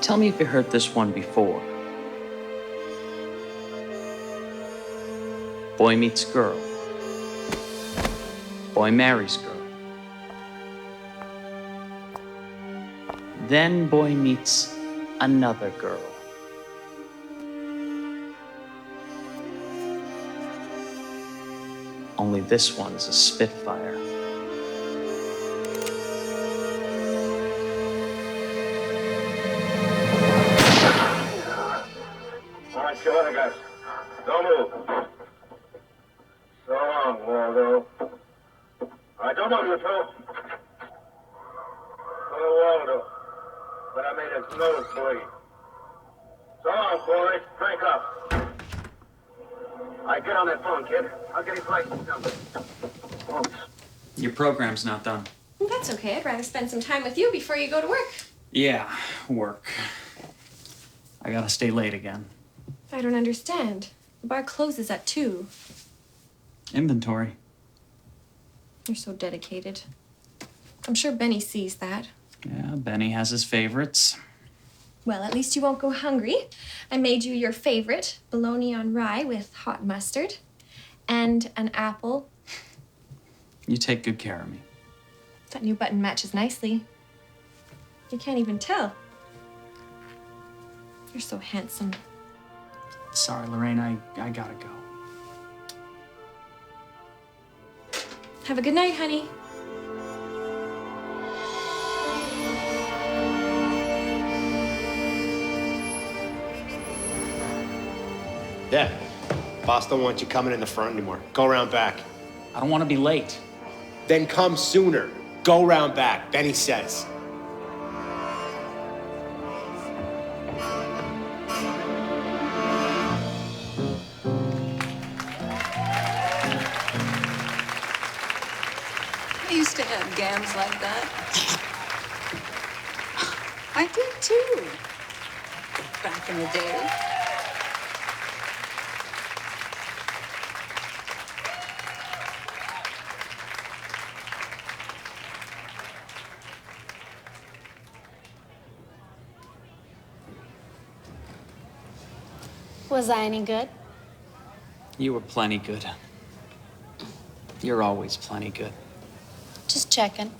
Tell me if you heard this one before. Boy meets girl. Boy marries girl. Then boy meets another girl. Only this one's a Spitfire. All right, you other guys. Don't move. So long, Waldo. I don't know you two. Oh, Waldo. But I made his nose bleed. So long, boys. Drink up. I get on that phone, kid. I'll get his license number. Oops. Your program's not done. That's okay. I'd rather spend some time with you before you go to work. Yeah, work. I gotta stay late again. I don't understand. The bar closes at 2. Inventory. You're so dedicated. I'm sure Benny sees that. Yeah, Benny has his favorites. Well, at least you won't go hungry. I made you your favorite, bologna on rye with hot mustard, and an apple. You take good care of me. That new button matches nicely. You can't even tell. You're so handsome. Sorry, Lorraine, I gotta go. Have a good night, honey. Yeah. Boss don't want you coming in the front anymore. Go around back. I don't want to be late. Then come sooner. Go around back, Benny says. I used to have gams like that. I did too. Back in the day. Was I any good? You were plenty good. You're always plenty good. Just checking.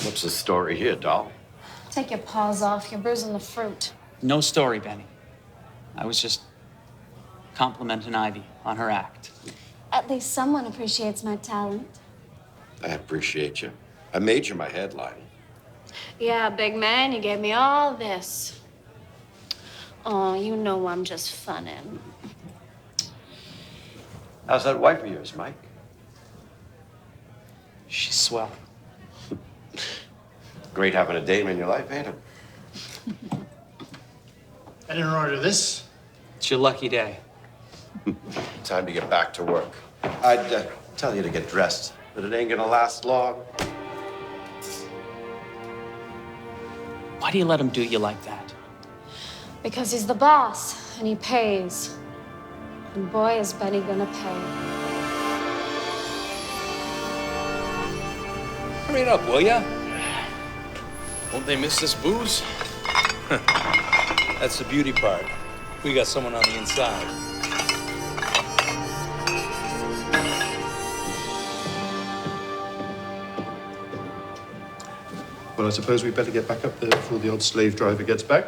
What's the story here, doll? Take your paws off. You're bruising the fruit. No story, Benny. I was just complimenting Ivy on her act. At least someone appreciates my talent. I appreciate you. I made you my headline. Yeah, big man, you gave me all this. Oh, you know I'm just funning. How's that wife of yours, Mike? She's swell. Great having a dame in your life, ain't it? I didn't order this. It's your lucky day. Time to get back to work. I'd tell you to get dressed, but it ain't gonna last long. Why do you let him do you like that? Because he's the boss, and he pays. And boy, is Benny gonna pay. Hurry it up, will ya? Won't they miss this booze? That's the beauty part. We got someone on the inside. Well, I suppose we better get back up there before the odd slave driver gets back.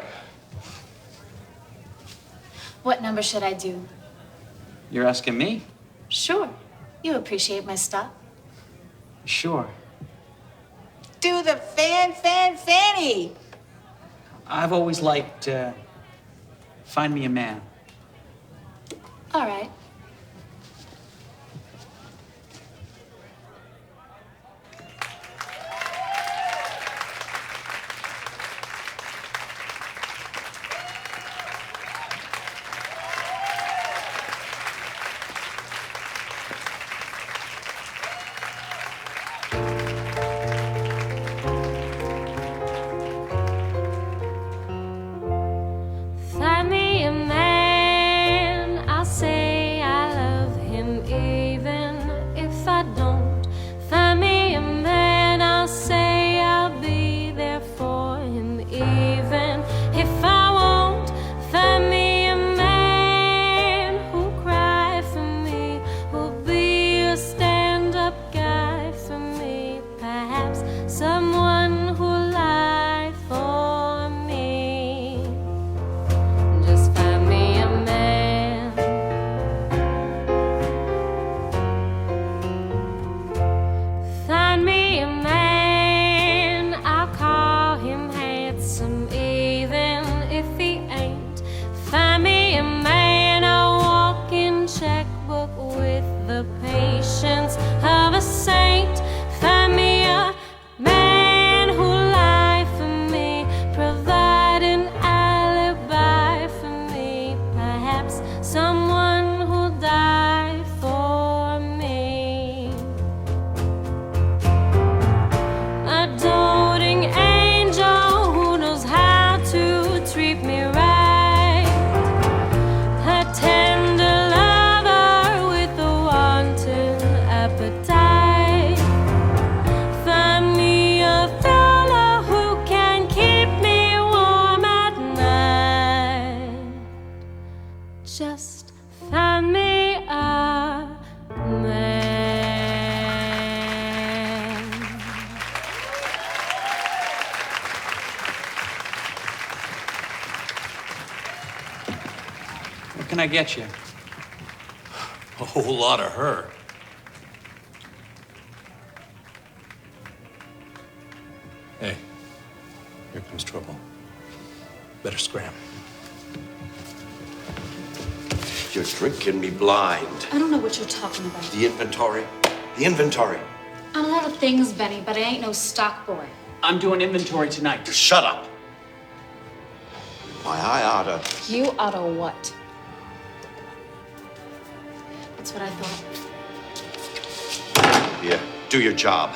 What number should I do? You're asking me? Sure. You appreciate my stuff. Sure. Do the fanny. I've always liked, Find Me a Man. All right. Find me a man, I'll say What can I get you? A whole lot of her. Hey, here comes trouble. Better scram. You're drinking me blind. I don't know what you're talking about. The inventory. The inventory. I'm a lot of things, Benny, but I ain't no stock boy. I'm doing inventory tonight. Just shut up. Why, I oughta. You oughta what? That's what I thought. Here, do your job.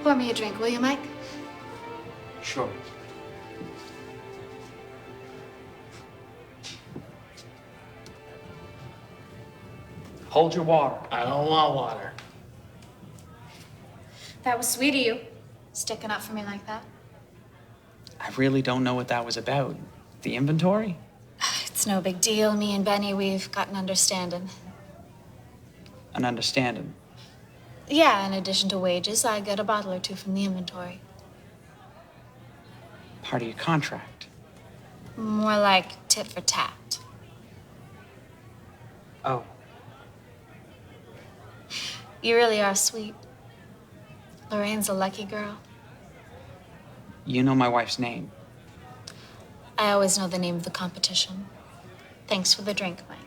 Pour me a drink, will you, Mike? Sure. Hold your water. I don't want water. That was sweet of you, sticking up for me like that. I really don't know what that was about. The inventory? It's no big deal. Me and Benny, we've got an understanding. An understanding. Yeah, in addition to wages, I get a bottle or two from the inventory. Part of your contract. More like tit for tat. Oh. You really are sweet. Lorraine's a lucky girl. You know my wife's name. I always know the name of the competition. Thanks for the drink, Mike.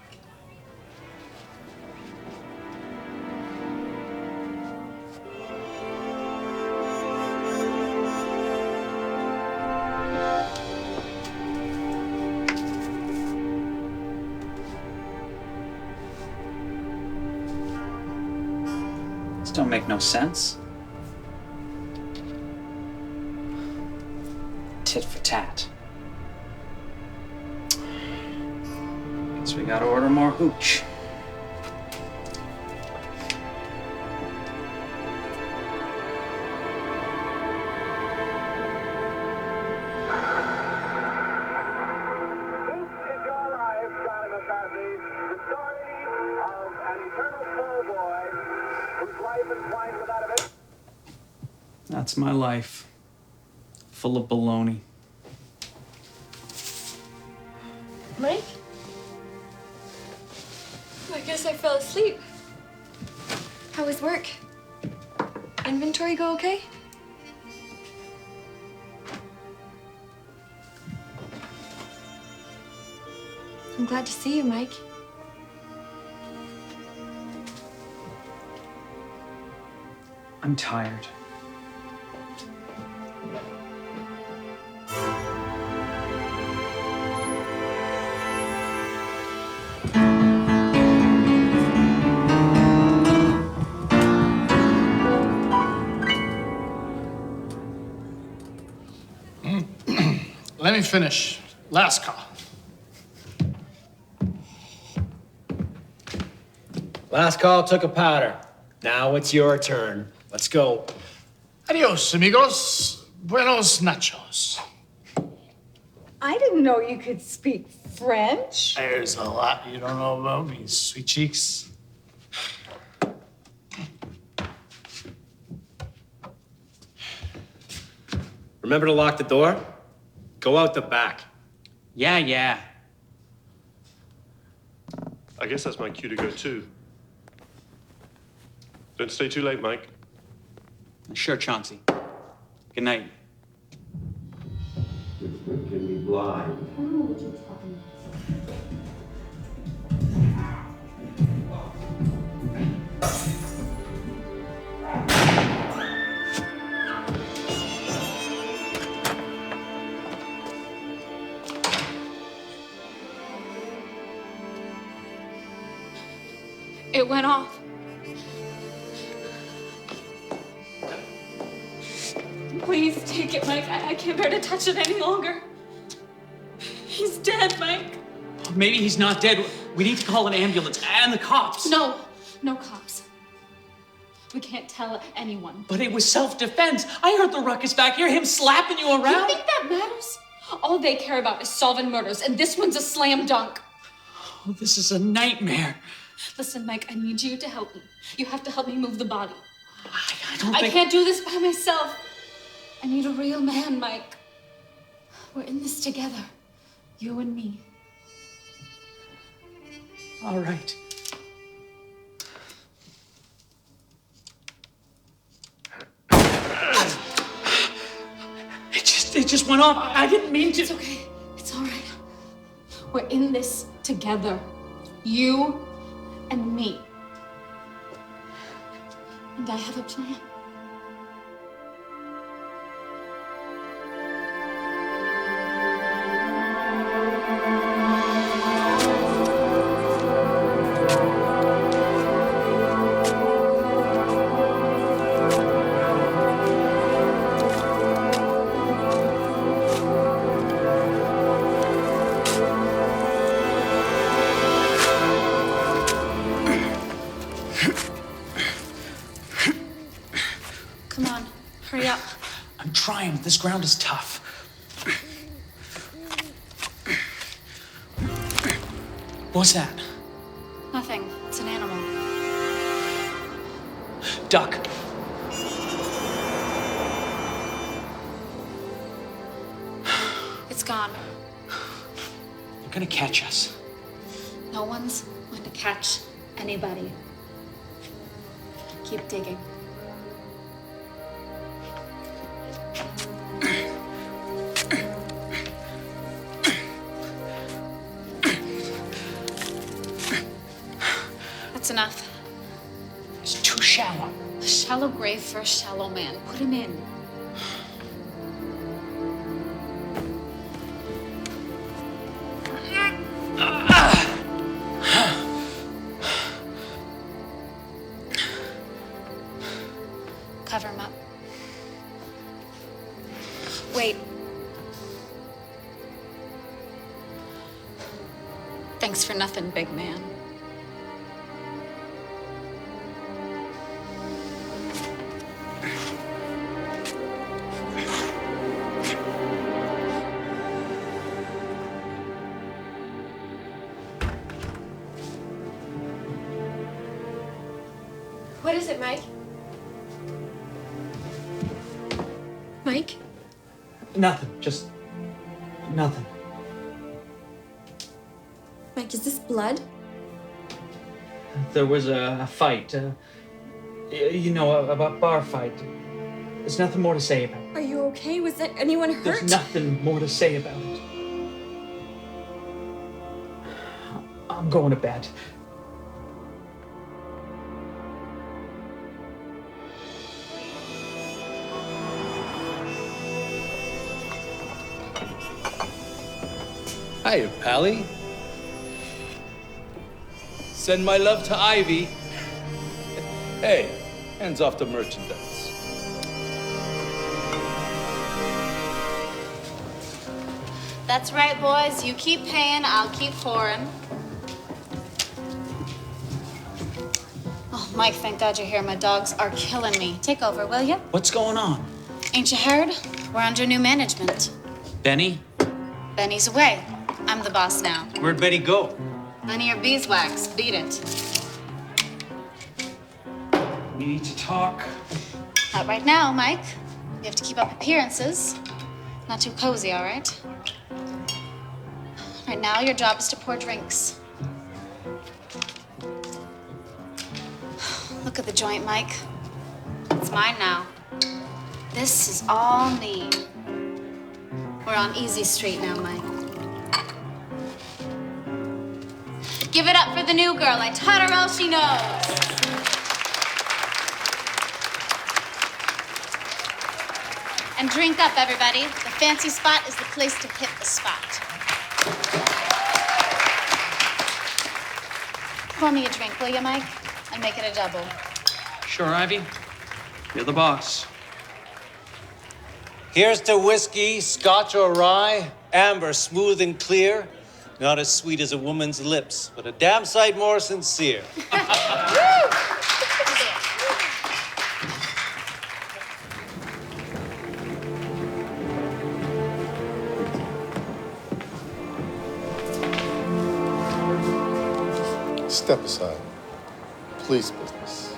This don't make no sense. Tit for tat. Guess we gotta order more hooch. That's my life. Full of baloney. Mike? I guess I fell asleep. How was work? Inventory go okay? I'm glad to see you, Mike. I'm tired. Let me finish. Last call. Last call took a powder. Now it's your turn. Let's go. Adios, amigos. Buenos nachos. I didn't know you could speak French. There's a lot you don't know about me, sweet cheeks. Remember to lock the door? Go out the back. Yeah. I guess that's my cue to go too. Don't stay too late, Mike. Sure, Chauncey. Good night. You're drinking me blind. I don't know what you're talking about. It went off. Please take it, Mike. I can't bear to touch it any longer. He's dead, Mike. Maybe he's not dead. We need to call an ambulance and the cops. No cops. We can't tell anyone. But it was self-defense. I heard the ruckus back here, him slapping you around. You think that matters? All they care about is solving murders, and this one's a slam dunk. Oh, this is a nightmare. Listen, Mike, I need you to help me. You have to help me move the body. I don't think... I can't do this by myself. I need a real man, Mike. We're in this together. You and me. All right. It just went off. I didn't mean to. It's okay. It's all right. We're in this together. You and me. And I have a plan. Come on, hurry up. I'm trying. This ground is tough. What's that? Nothing. It's an animal. Duck. It's gone. They're gonna catch us. No one's going to catch anybody. Keep digging. That's enough. It's too shallow. A shallow grave for a shallow man. Put him in. Cover him up. Wait. Thanks for nothing, big man. What is it, Mike? Mike? Nothing. Just nothing. Mike, is this blood? There was a fight. You know, a bar fight. There's nothing more to say about it. Are you okay? Was that anyone hurt? There's nothing more to say about it. I'm going to bed. Hiya, Pally. Send my love to Ivy. Hey, hands off the merchandise. That's right, boys. You keep paying, I'll keep pouring. Oh, Mike, thank God you're here. My dogs are killing me. Take over, will you? What's going on? Ain't you heard? We're under new management. Benny? Benny's away. I'm the boss now. Where'd Benny go? None of your beeswax. Beat it. We need to talk. Not right now, Mike. You have to keep up appearances. Not too cozy, all right? Right now, your job is to pour drinks. Look at the joint, Mike. It's mine now. This is all me. We're on Easy Street now, Mike. Give it up for the new girl. I taught her all she knows. And drink up, everybody. The fancy spot is the place to hit the spot. Pour me a drink, will you, Mike? And make it a double. Sure, Ivy. You're the boss. Here's to whiskey, scotch or rye, amber, smooth and clear. Not as sweet as a woman's lips, but a damn sight more sincere. Step aside. Police business.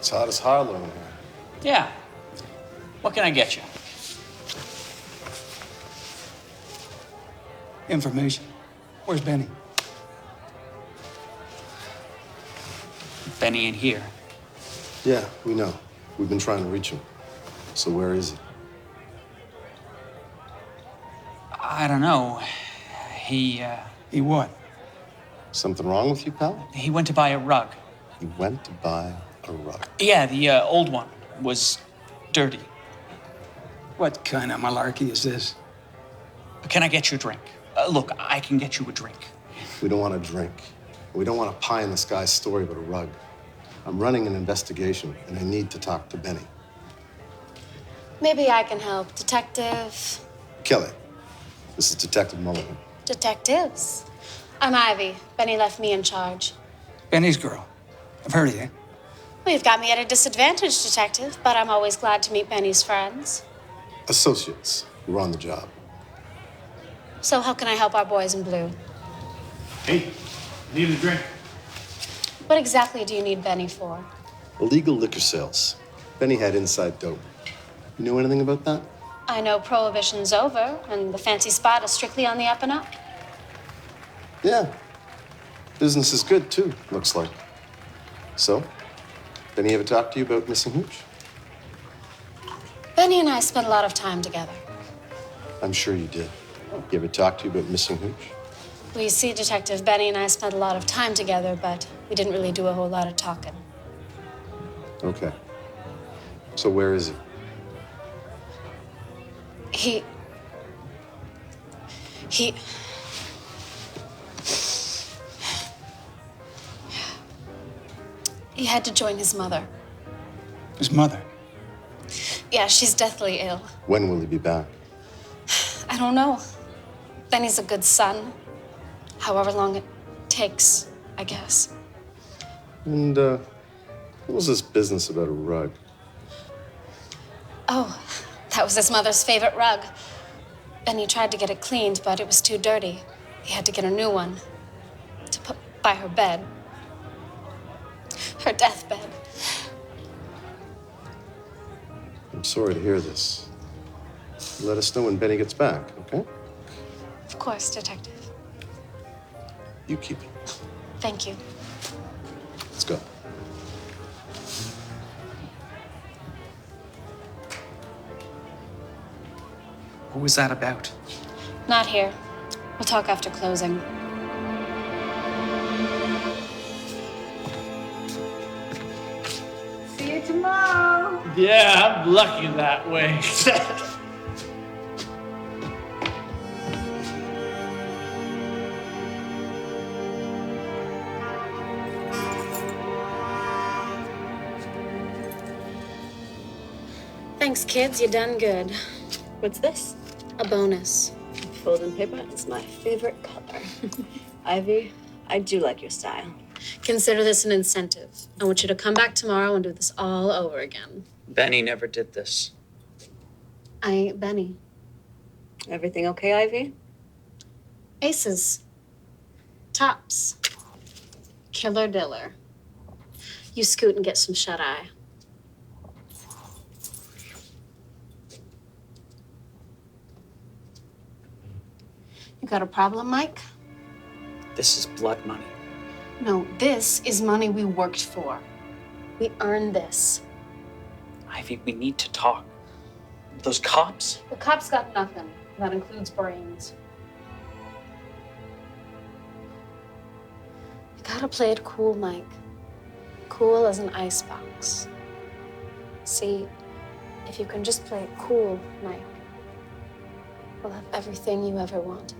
It's hot as Harlow in here. Yeah. What can I get you? Information. Where's Benny? Benny ain't here. Yeah, we know. We've been trying to reach him. So where is he? I don't know. He what? Something wrong with you, pal? He went to buy a rug. He went to buy a rug. Yeah, the old one was dirty. What kind of malarkey is this? Can I get you a drink? Look, I can get you a drink. We don't want a drink. We don't want a pie-in-the-sky story about a rug. I'm running an investigation, and I need to talk to Benny. Maybe I can help. Detective. Kelly, this is Detective Mulligan. Detectives. I'm Ivy. Benny left me in charge. Benny's girl. I've heard of you. Well, you've got me at a disadvantage, Detective, but I'm always glad to meet Benny's friends. Associates who are on the job. So how can I help our boys in blue? Hey, need a drink? What exactly do you need Benny for? Illegal liquor sales. Benny had inside dope. You know anything about that? I know Prohibition's over, and the fancy spot is strictly on the up and up. Yeah. Business is good, too, looks like. So, Benny ever talk to you about missing Hooch? Benny and I spent a lot of time together. I'm sure you did. He ever talk to you about missing Hooch? Well, you see, Detective, Benny and I spent a lot of time together, but we didn't really do a whole lot of talking. Okay. So where is he? He had to join his mother. His mother? Yeah, she's deathly ill. When will he be back? I don't know. Benny's a good son. However long it takes, I guess. And, what was this business about a rug? Oh, that was his mother's favorite rug. Benny tried to get it cleaned, but it was too dirty. He had to get a new one to put by her bed. Her deathbed. I'm sorry to hear this. Let us know when Benny gets back, okay? Of course, Detective. You keep it. Thank you. Let's go. What was that about? Not here. We'll talk after closing. See you tomorrow. Yeah, I'm lucky that way. Thanks, kids. You done good. What's this? A bonus. Folding paper? It's my favorite color. Ivy, I do like your style. Consider this an incentive. I want you to come back tomorrow and do this all over again. Benny never did this. I ain't Benny. Everything okay, Ivy? Aces. Tops. Killer diller. You scoot and get some shut-eye. You got a problem, Mike? This is blood money. No, this is money we worked for. We earned this. Ivy, we need to talk. Those cops? The cops got nothing. That includes brains. You gotta play it cool, Mike. Cool as an icebox. See, if you can just play it cool, Mike, we'll have everything you ever wanted.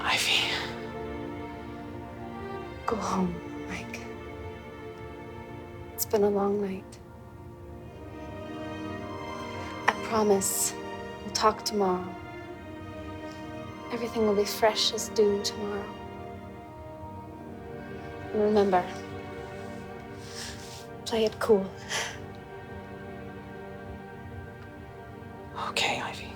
Ivy. Go home, Mike. It's been a long night. I promise we'll talk tomorrow. Everything will be fresh as dew tomorrow. And remember, Play it cool. Okay, Ivy.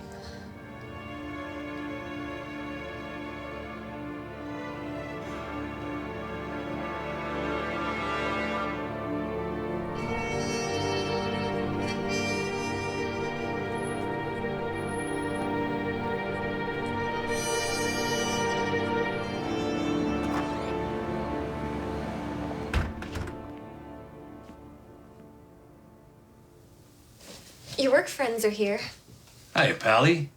Your work friends are here. Hi, Pally.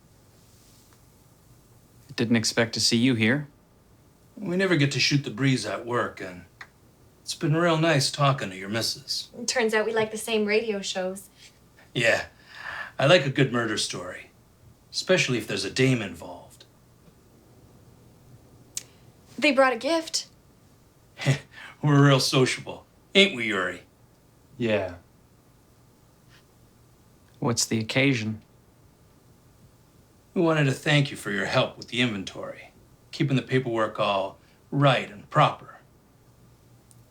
Didn't expect to see you here. We never get to shoot the breeze at work, and it's been real nice talking to your missus. Turns out we like the same radio shows. Yeah, I like a good murder story, especially if there's a dame involved. They brought a gift. We're real sociable, ain't we, Yuri? Yeah. What's the occasion? We wanted to thank you for your help with the inventory, keeping the paperwork all right and proper.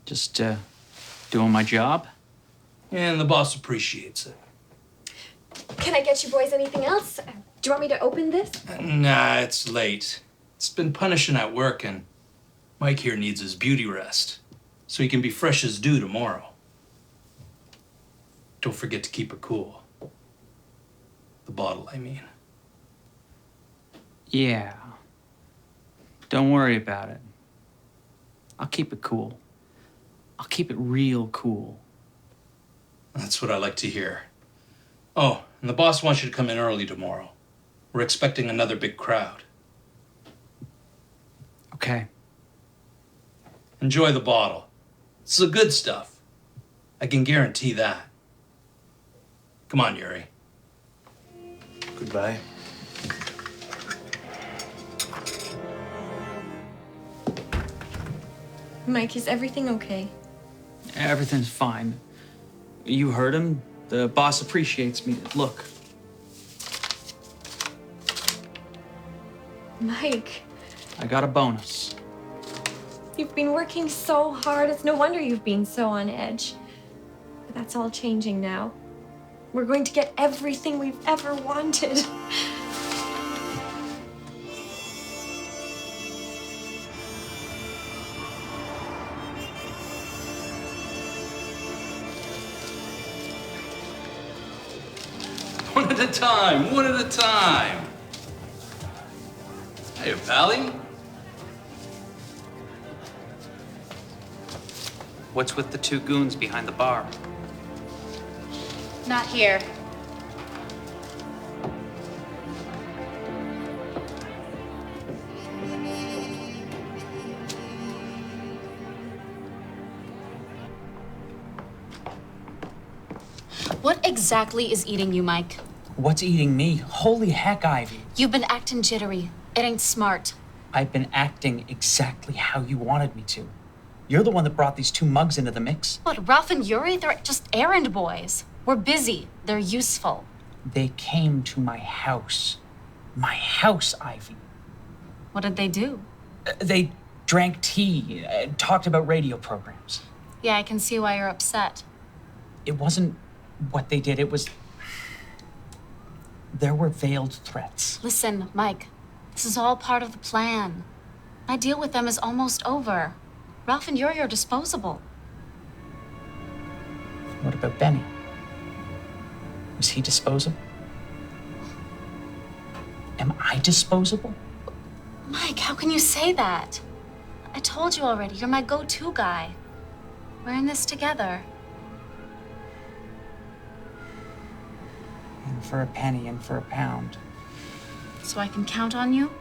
Just, doing my job? And the boss appreciates it. Can I get you boys anything else? Do you want me to open this? Nah, it's late. It's been punishing at work, and Mike here needs his beauty rest, so he can be fresh as dew tomorrow. Don't forget to keep it cool. The bottle, I mean. Yeah. Don't worry about it. I'll keep it cool. I'll keep it real cool. That's what I like to hear. Oh, and the boss wants you to come in early tomorrow. We're expecting another big crowd. Okay. Enjoy the bottle. It's the good stuff. I can guarantee that. Come on, Yuri. Goodbye. Mike, is everything okay? Everything's fine. You heard him. The boss appreciates me. Look. Mike, I got a bonus. you've been working so hard. It's no wonder you've been so on edge. But that's all changing now. We're going to get everything we've ever wanted. One at a time, one at a time. Hey, Pally. What's with the two goons behind the bar? Not here. What exactly is eating you, Mike? What's eating me? Holy heck, Ivy. You've been acting jittery. It ain't smart. I've been acting exactly how you wanted me to. You're the one that brought these two mugs into the mix. What, Ralph and Yuri? They're just errand boys. We're busy. They're useful. They came to my house. My house, Ivy. What did they do? They drank tea, talked about radio programs. Yeah, I can see why you're upset. It wasn't what they did, it was... There were veiled threats. Listen, Mike, this is all part of the plan. My deal with them is almost over. Ralph and Yuri are disposable. What about Benny? Was he disposable? Am I disposable? Mike, how can you say that? I told you already, you're my go-to guy. We're in this together. And for a penny and for a pound. So I can count on you?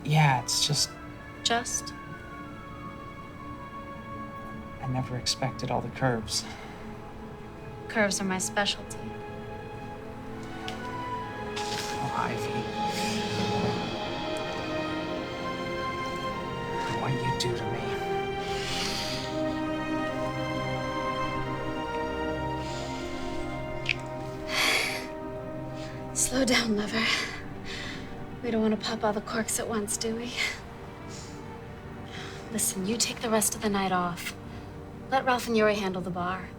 Yeah, it's just... Just? I never expected all the curves. Curves are my specialty. Oh, Ivy. What you do to me. Slow down, lover. We don't want to pop all the corks at once, do we? Listen, you take the rest of the night off. Let Ralph and Yuri handle the bar.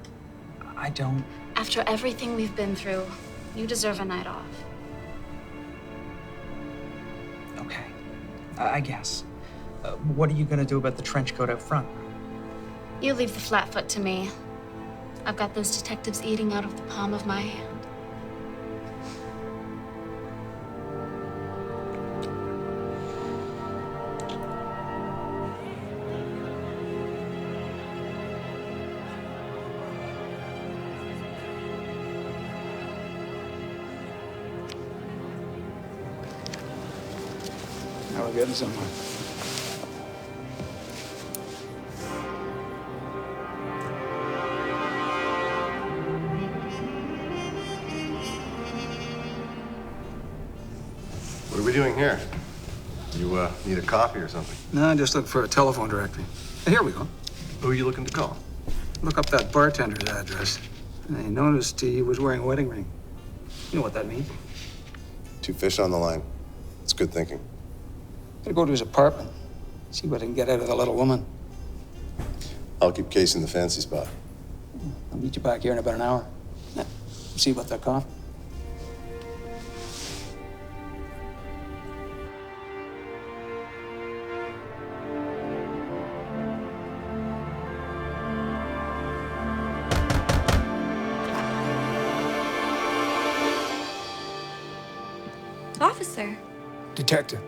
I don't. After everything we've been through, you deserve a night off. Okay. I guess. What are you gonna do about the trench coat out front? You leave the flat foot to me. I've got those detectives eating out of the palm of my hand. Now we're getting somewhere. What are we doing here? You need a coffee or something? No, just look for a telephone directory. Here we go. Who are you looking to call? Look up that bartender's address. I noticed he was wearing a wedding ring. You know what that means? 2 fish on the line. It's good thinking. Gotta go to his apartment. See what I can get out of the little woman. I'll keep casing the fancy spot. I'll meet you back here in about an hour. Yeah. See about that coffee. Officer. Detective.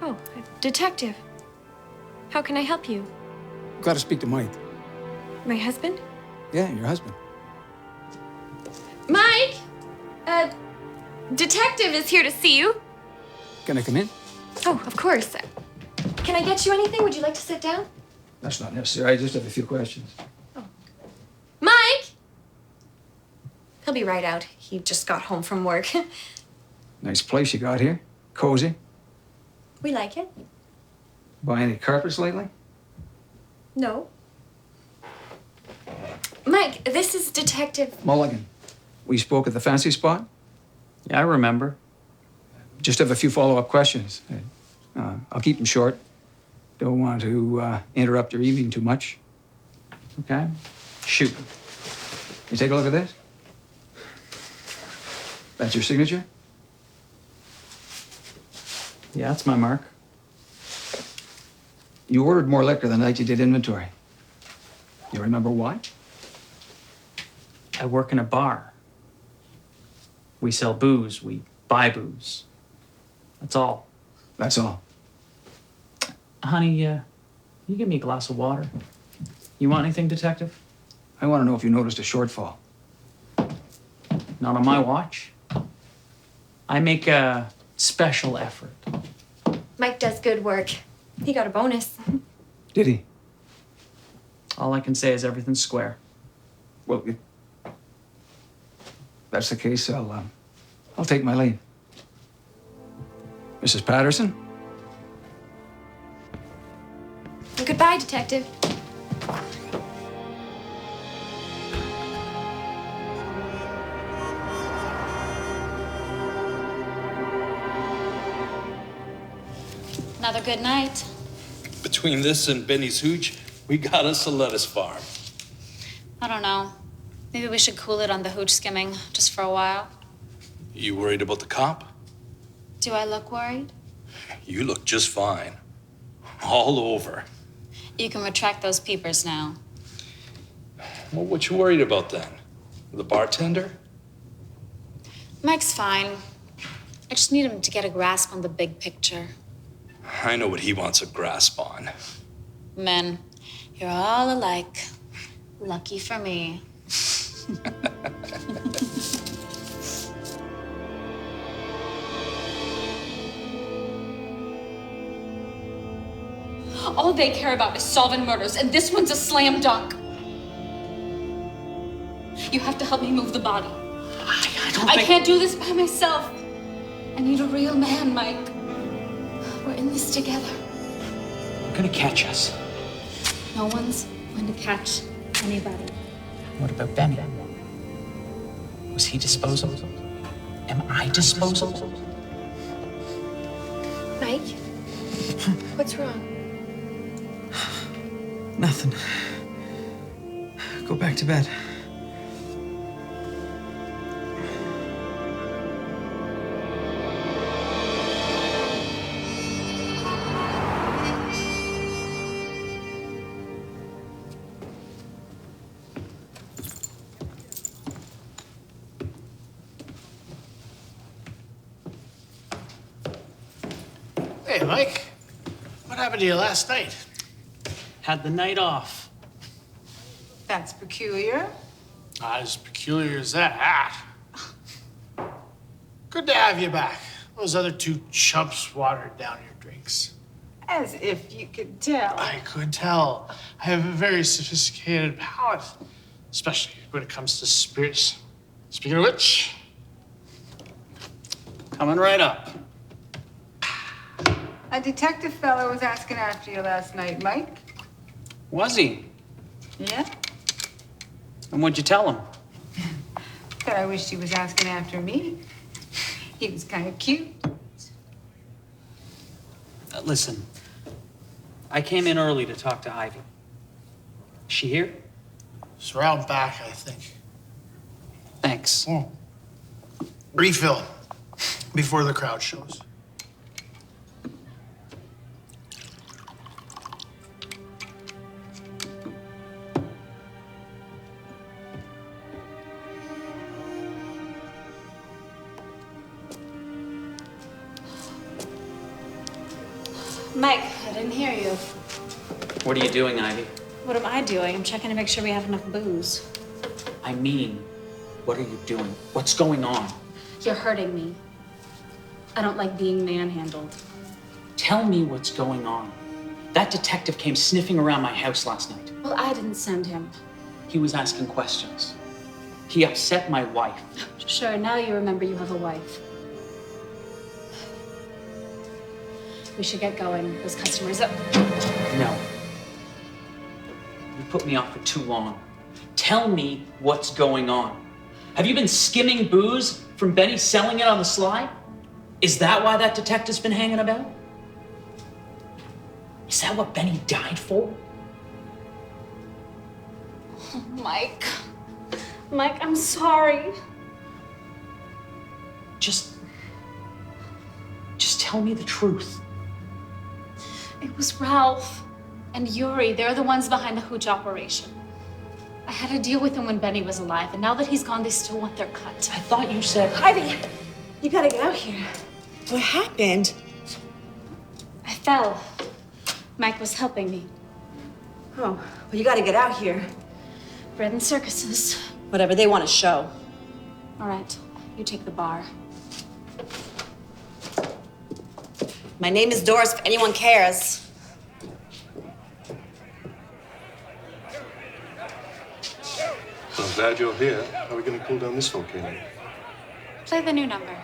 Oh, a detective. How can I help you? Gotta speak to Mike. My husband? Yeah, your husband. Mike! Detective is here to see you. Can I come in? Oh, of course. Can I get you anything? Would you like to sit down? That's not necessary. I just have a few questions. Mike! He'll be right out. He just got home from work. Nice place you got here. Cozy. We like it. Buy any carpets lately? No. Mike, this is Detective... Mulligan. We spoke at the fancy spot? Yeah, I remember. Just have a few follow-up questions. I'll keep them short. Don't want to interrupt your evening too much. Okay? Shoot. You take a look at this? That's your signature? Yeah, that's my mark. You ordered more liquor the night you did inventory. You remember why? I work in a bar. We sell booze. We buy booze. That's all. That's all. Honey, you give me a glass of water? You want anything, Detective? I want to know if you noticed a shortfall. Not on my watch. I make a special effort. Mike does good work. He got a bonus. Did he? All I can say is everything's square. Well, if that's the case, I'll take my leave. Mrs. Patterson? Goodbye, Detective. Another good night. Between this and Benny's hooch, we got us a lettuce farm. I don't know. Maybe we should cool it on the hooch skimming just for a while. You worried about the cop? Do I look worried? You look just fine. All over. You can retract those peepers now. Well, what you worried about then? The bartender? Mike's fine. I just need him to get a grasp on the big picture. I know what he wants a grasp on. Men, you're all alike. Lucky for me. All they care about is solving murders, and this one's a slam dunk. You have to help me move the body. I can't do this by myself. I need a real man, Mike. We're in this together. You're gonna catch us. No one's going to catch anybody. What about Benny? Was he disposable? Am I disposable? Mike? What's wrong? Nothing. Go back to bed. Hey, Mike. What happened to you last night? Had the night off. That's peculiar. Not as peculiar as that. Good to have you back. Those other two chumps watered down your drinks. As if you could tell. I could tell. I have a very sophisticated palate, especially when it comes to spirits. Speaking of which, Coming right up. A detective fellow was asking after you last night, Mike. Was he? Yeah? And what'd you tell him? But I wish he was asking after me. He was kind of cute. Listen, I came in early to talk to Ivy. Is she here? it's around back, I think. Thanks. Refill before the crowd shows. Mike, I didn't hear you. What are you doing, Ivy? What am I doing? I'm checking to make sure we have enough booze. I mean, what are you doing? What's going on? You're hurting me. I don't like being manhandled. Tell me what's going on. That detective came sniffing around my house last night. Well, I didn't send him. He was asking questions. He upset my wife. Sure, now you remember you have a wife. We should get going. Those customers up. No. You put me off for too long. Tell me what's going on. Have you been skimming booze from Benny selling it on the sly? Is that why that detective's been hanging about? Is that what Benny died for? Oh, Mike. Mike, I'm sorry. Just tell me the truth. It was Ralph and Yuri. They're the ones behind the hooch operation. I had to deal with them when Benny was alive, and now that he's gone, they still want their cut. I thought you said... Ivy, you gotta get out here. What happened? I fell. Mike was helping me. Oh, well, you gotta get out here. Bread and circuses. Whatever they want to show. All right, you take the bar. My name is Doris, if anyone cares. Well, I'm glad you're here. How are we going to cool down this volcano? Play the new number.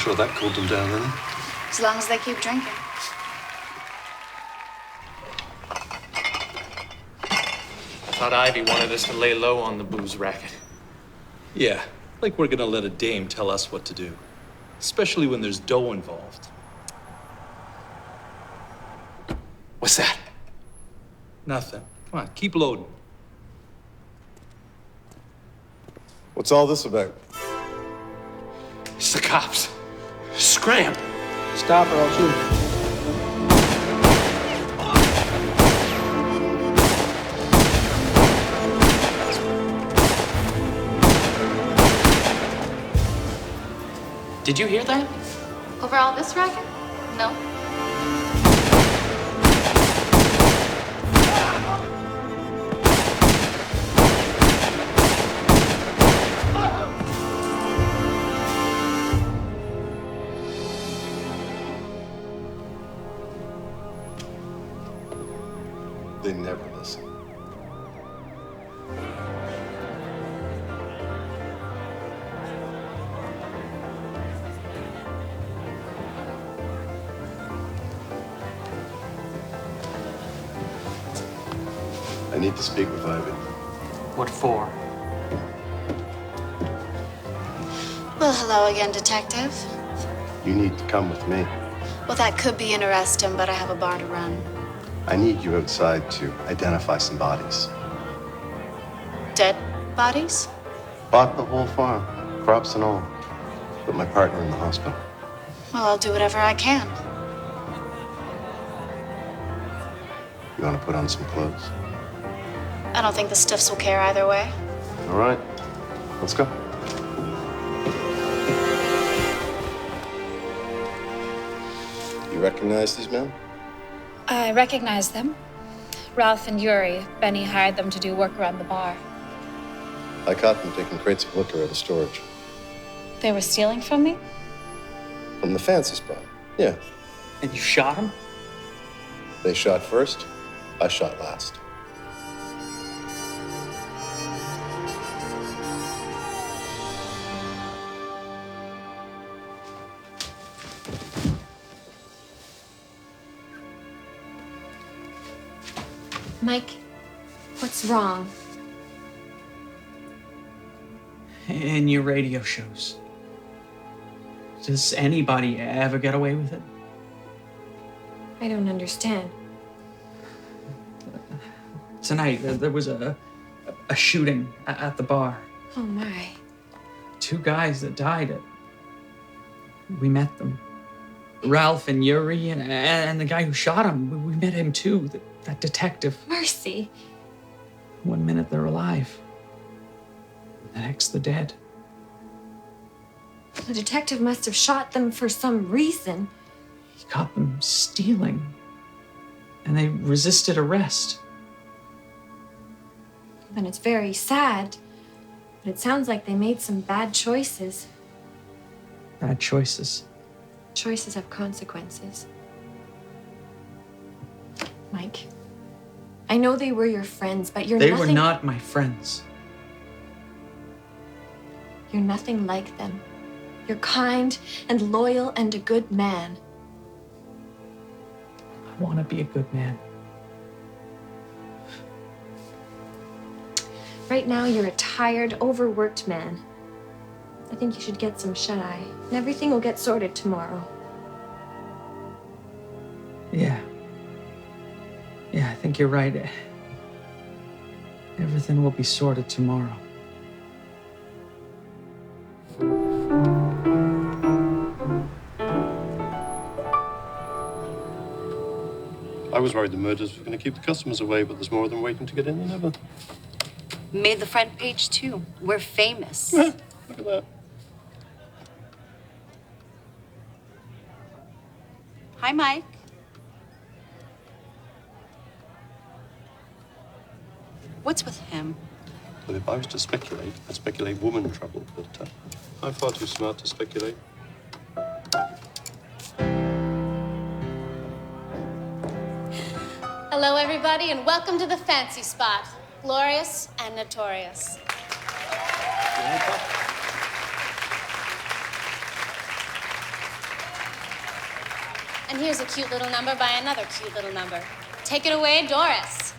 sure that cooled them down then. As long as they keep drinking. I thought Ivy wanted us to lay low on the booze racket. Yeah, like we're gonna let a dame tell us what to do. Especially when there's dough involved. What's that? Nothing. Come on, keep loading. What's all this about? It's the cops. Scram! Stop or I'll shoot. Did you hear that? Over all this racket? No. They never listen. I need to speak with Ivy. What for? Well, hello again, Detective. You need to come with me. Well, that could be interesting, but I have a bar to run. I need you outside to identify some bodies. Dead bodies? Bought the whole farm, crops and all. Put my partner in the hospital. Well, I'll do whatever I can. You want to put on some clothes? I don't think the stiffs will care either way. All right, let's go. You recognize these men? I recognize them. Ralph and Yuri. Benny hired them to do work around the bar. I caught them taking crates of liquor out of storage. They were stealing from me? From the fancy spot, yeah. And you shot him? They shot first, I shot last. Mike, what's wrong? In your radio shows, does anybody ever get away with it? I don't understand. Tonight, there was a shooting at the bar. Oh my. 2 guys that died. We met them. Ralph and Yuri and the guy who shot him. We met him too, that detective. Mercy. One minute they're alive. The next they're dead. The detective must have shot them for some reason. He caught them stealing. And they resisted arrest. Then it's very sad. But it sounds like they made some bad choices. Bad choices. Choices have consequences. Mike, I know they were your friends, but They were not my friends. You're nothing like them. You're kind and loyal and a good man. I want to be a good man. Right now, you're a tired, overworked man. I think you should get some shut-eye, and everything will get sorted tomorrow. Yeah. Yeah, I think you're right. Everything will be sorted tomorrow. I was worried the murders were going to keep the customers away, but there's more of them waiting to get in than ever. Made the front page too. We're famous. Look at that. Hi, Mike. What's with him? Well, if I was to speculate, I'd speculate woman trouble, but I'm far too smart to speculate. Hello, everybody, and welcome to the fancy spot. Glorious and notorious. And here's a cute little number by another cute little number. Take it away, Doris.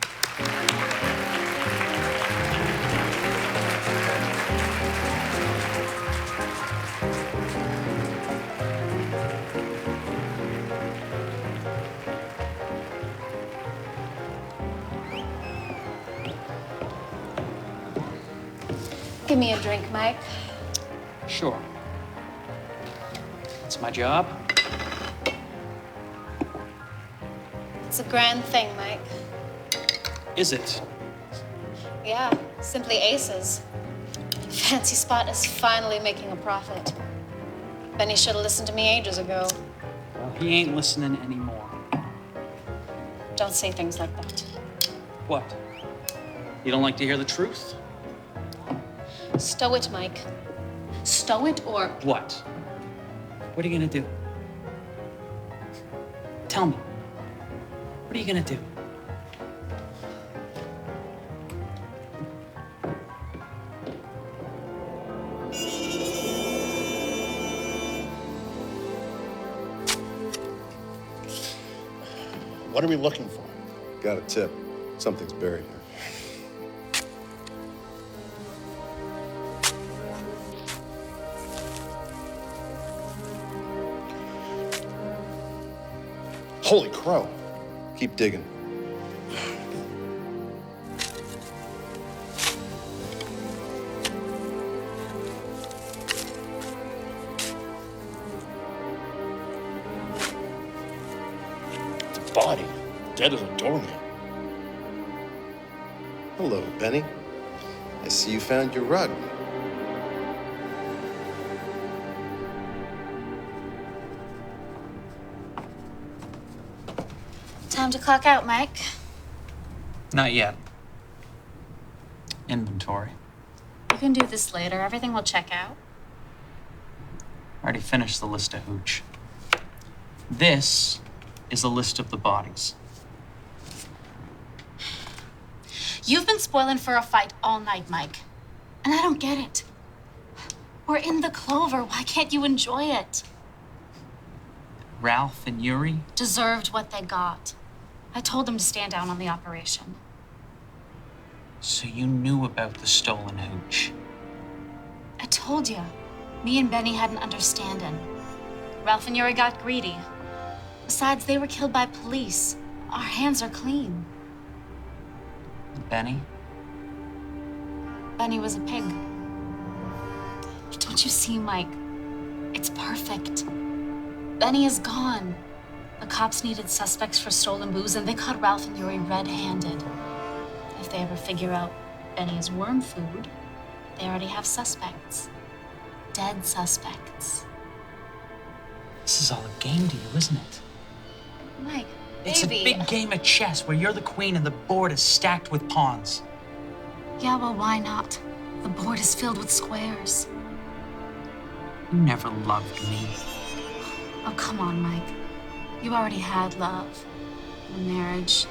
Give me a drink, Mike. Sure. It's my job. It's a grand thing, Mike. Is it? Yeah, simply aces. Fancy Spot is finally making a profit. Benny should have listened to me ages ago. Well, he ain't listening anymore. Don't say things like that. What? You don't like to hear the truth? Stow it, Mike. Stow it or... What? What are you gonna do? Tell me. What are you gonna do? What are we looking for? Got a tip. Something's buried here. Holy crow. Keep digging. It's a body. Dead as a doornail. Hello, Benny. I see you found your rug. Time to clock out, Mike. Not yet. Inventory. You can do this later. Everything will check out. Already finished the list of hooch. This is a list of the bodies. You've been spoiling for a fight all night, Mike. And I don't get it. We're in the clover. Why can't you enjoy it? Ralph and Yuri? Deserved what they got. I told them to stand down on the operation. So you knew about the stolen hooch? I told you. Me and Benny had an understanding. Ralph and Yuri got greedy. Besides, they were killed by police. Our hands are clean. Benny? Benny was a pig. Don't you see, Mike? It's perfect. Benny is gone. The cops needed suspects for stolen booze, and they caught Ralph and Yuri red-handed. If they ever figure out Benny is worm food, they already have suspects. Dead suspects. This is all a game to you, isn't it? Mike, It's a big game of chess where you're the queen and the board is stacked with pawns. Yeah, well, why not? The board is filled with squares. You never loved me. Oh, come on, Mike. You already had love, a marriage,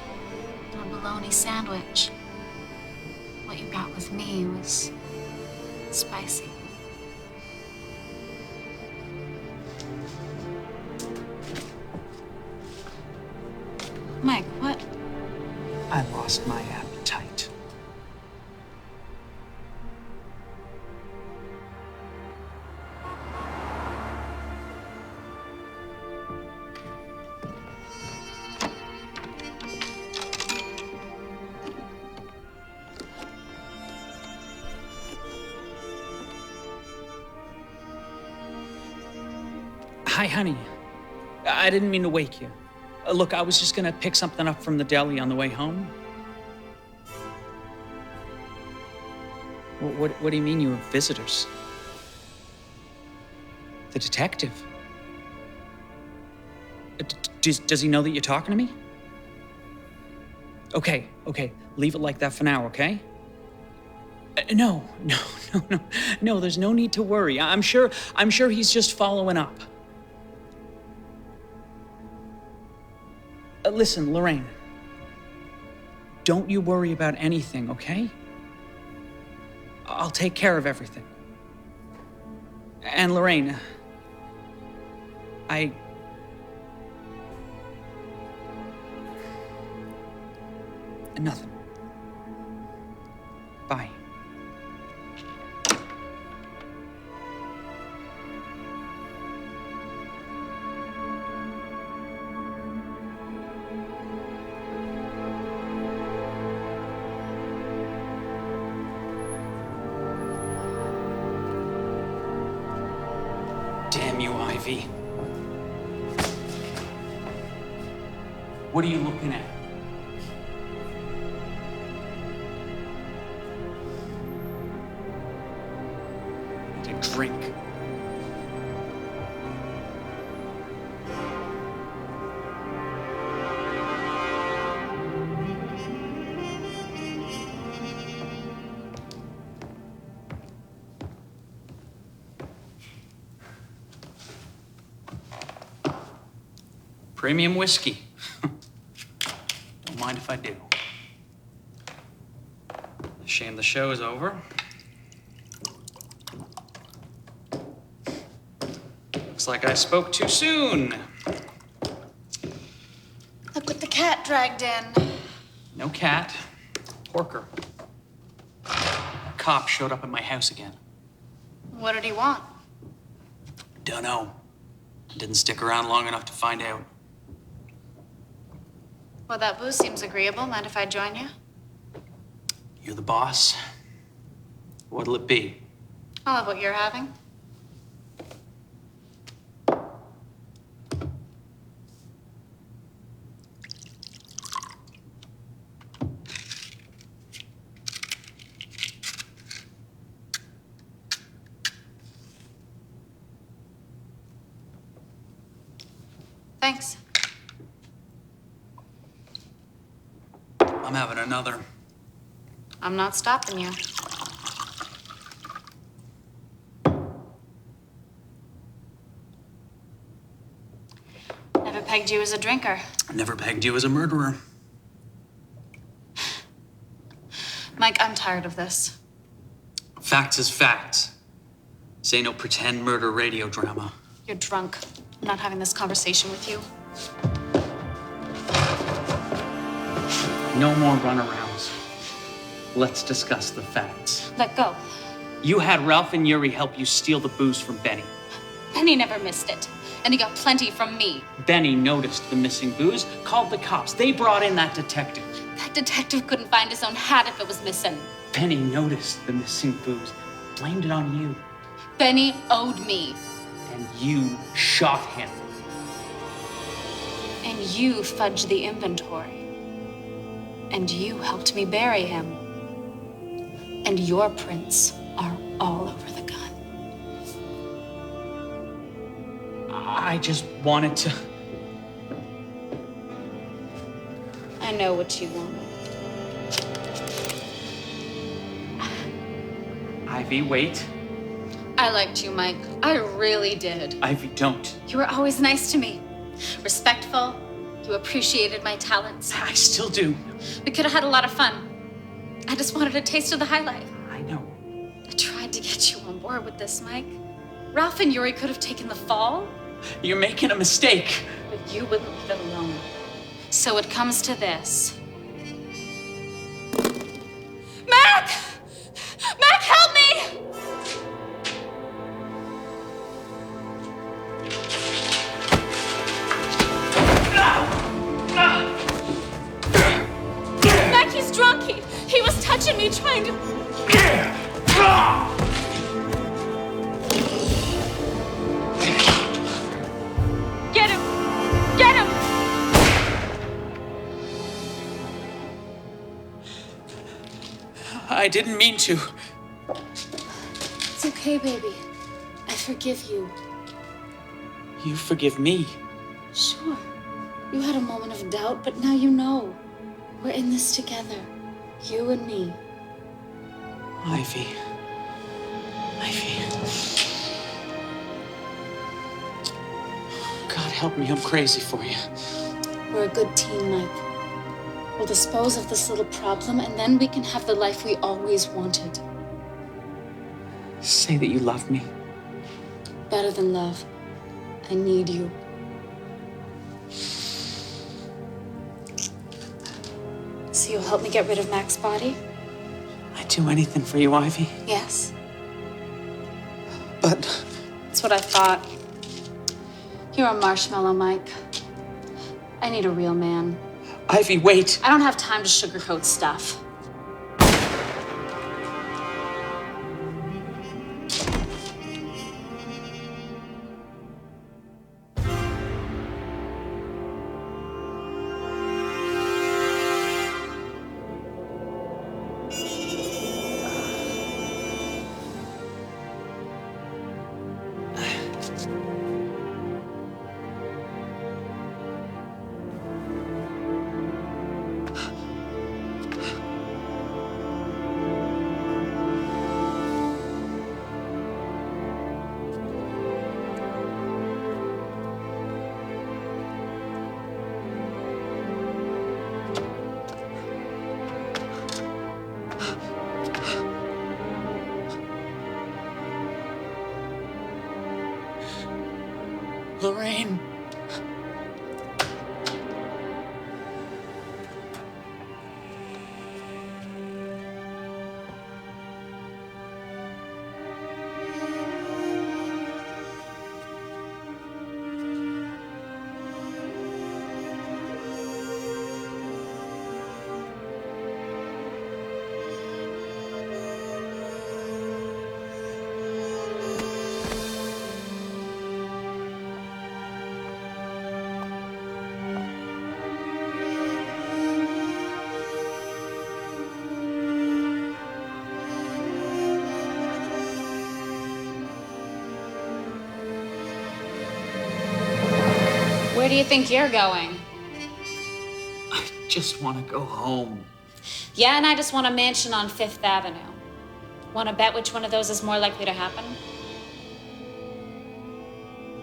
and a bologna sandwich. What you brought with me was spicy. Mike, what? I lost my appetite. Hi, honey. I didn't mean to wake you. Look, I was just gonna pick something up from the deli on the way home. What do you mean you were visitors? The detective? Does he know that you're talking to me? Okay, leave it like that for now, okay? No, there's no need to worry. I'm sure he's just following up. Listen, Lorraine. Don't you worry about anything, okay? I'll take care of everything. And Lorraine, Nothing. Bye. Damn you, Ivy. What are you looking at? Need a drink. Premium whiskey. Don't mind if I do. Shame the show is over. Looks like I spoke too soon. Look what the cat dragged in. No cat. Porker. A cop showed up at my house again. What did he want? Dunno. Didn't stick around long enough to find out. Well, that booze seems agreeable. Mind if I join you? You're the boss. What'll it be? I'll have what you're having. Thanks. I'm having another. I'm not stopping you. Never pegged you as a drinker. Never pegged you as a murderer. Mike, I'm tired of this. Facts is facts. This ain't no pretend murder radio drama. You're drunk. I'm not having this conversation with you. No more runarounds. Let's discuss the facts. Let go. You had Ralph and Yuri help you steal the booze from Benny. Benny never missed it. And he got plenty from me. Benny noticed the missing booze, called the cops. They brought in that detective. That detective couldn't find his own hat if it was missing. Benny noticed the missing booze, blamed it on you. Benny owed me. And you shot him. And you fudged the inventory. And you helped me bury him. And your prints are all over the gun. I just wanted to... I know what you want. Ivy, wait. I liked you, Mike. I really did. Ivy, don't. You were always nice to me. Respectful. You appreciated my talents. I still do. We could have had a lot of fun. I just wanted a taste of the high life. I know. I tried to get you on board with this, Mike. Ralph and Yuri could have taken the fall. You're making a mistake. But you wouldn't leave it alone. So it comes to this. Mac! Mac, help me! Mac, he's drunk. He was touching me, trying to... Get him! Get him! I didn't mean to. It's okay, baby. I forgive you. You forgive me. Sure. You had a moment of doubt, but now you know. We're in this together. You and me. Ivy. Ivy. God help me, I'm crazy for you. We're a good team, Mike. We'll dispose of this little problem, and then we can have the life we always wanted. Say that you love me. Better than love. I need you. So you'll help me get rid of Mac's body? I'd do anything for you, Ivy. Yes. But That's what I thought. You're a marshmallow, Mike. I need a real man. Ivy, wait. I don't have time to sugarcoat stuff. Lorraine. Where do you think you're going? I just want to go home. Yeah, and I just want a mansion on Fifth Avenue. Want to bet which one of those is more likely to happen?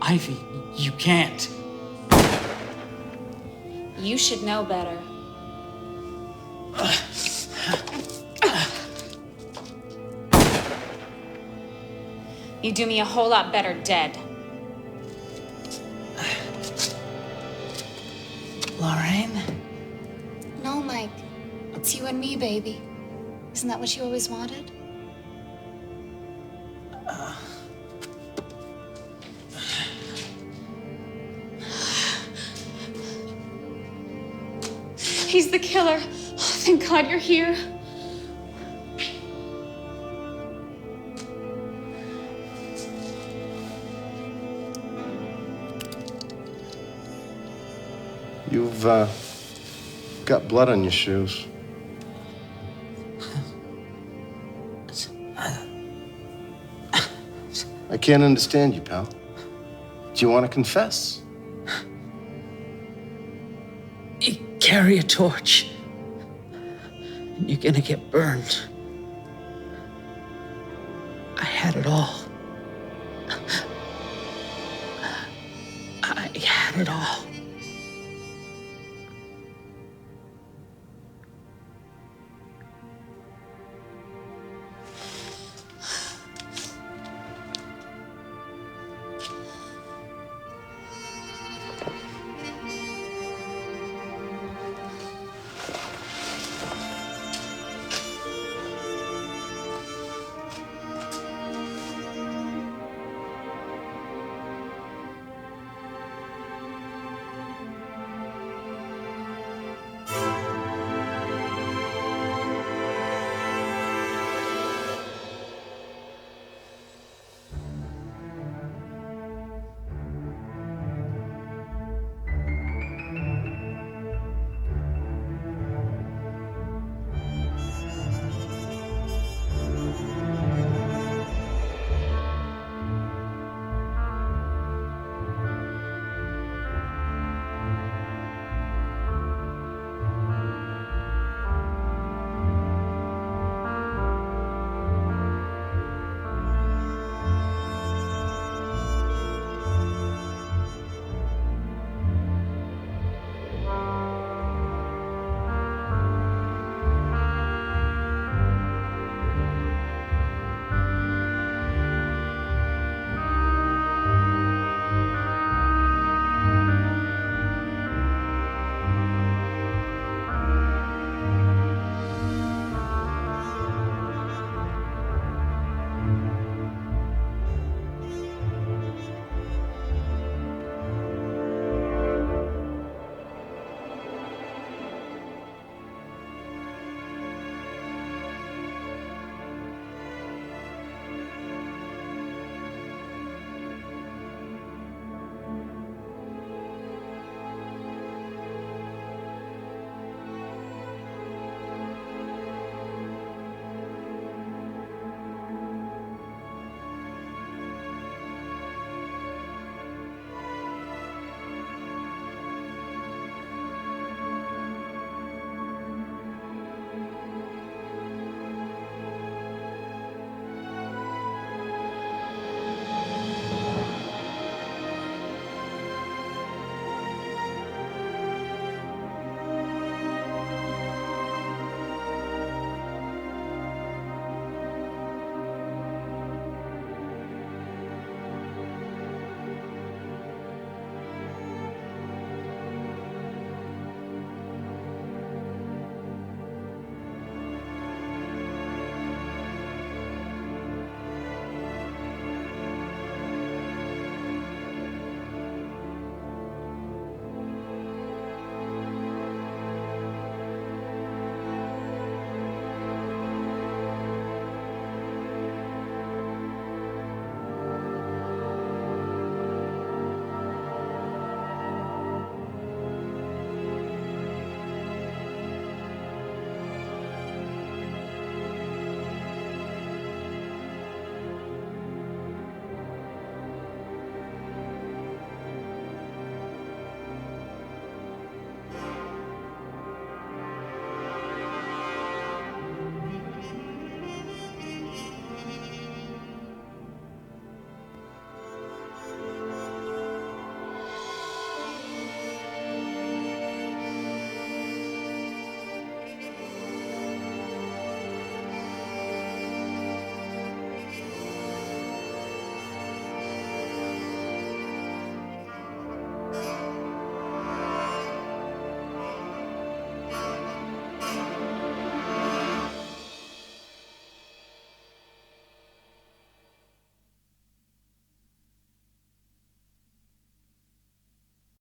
Ivy, you can't. You should know better. You do me a whole lot better dead. Lorraine? No, Mike. It's you and me, baby. Isn't that what you always wanted? He's the killer. Oh, thank God you're here. You've got blood on your shoes. I can't understand you, pal. Do you want to confess? You carry a torch, and you're gonna get burned. I had it all. I had it all.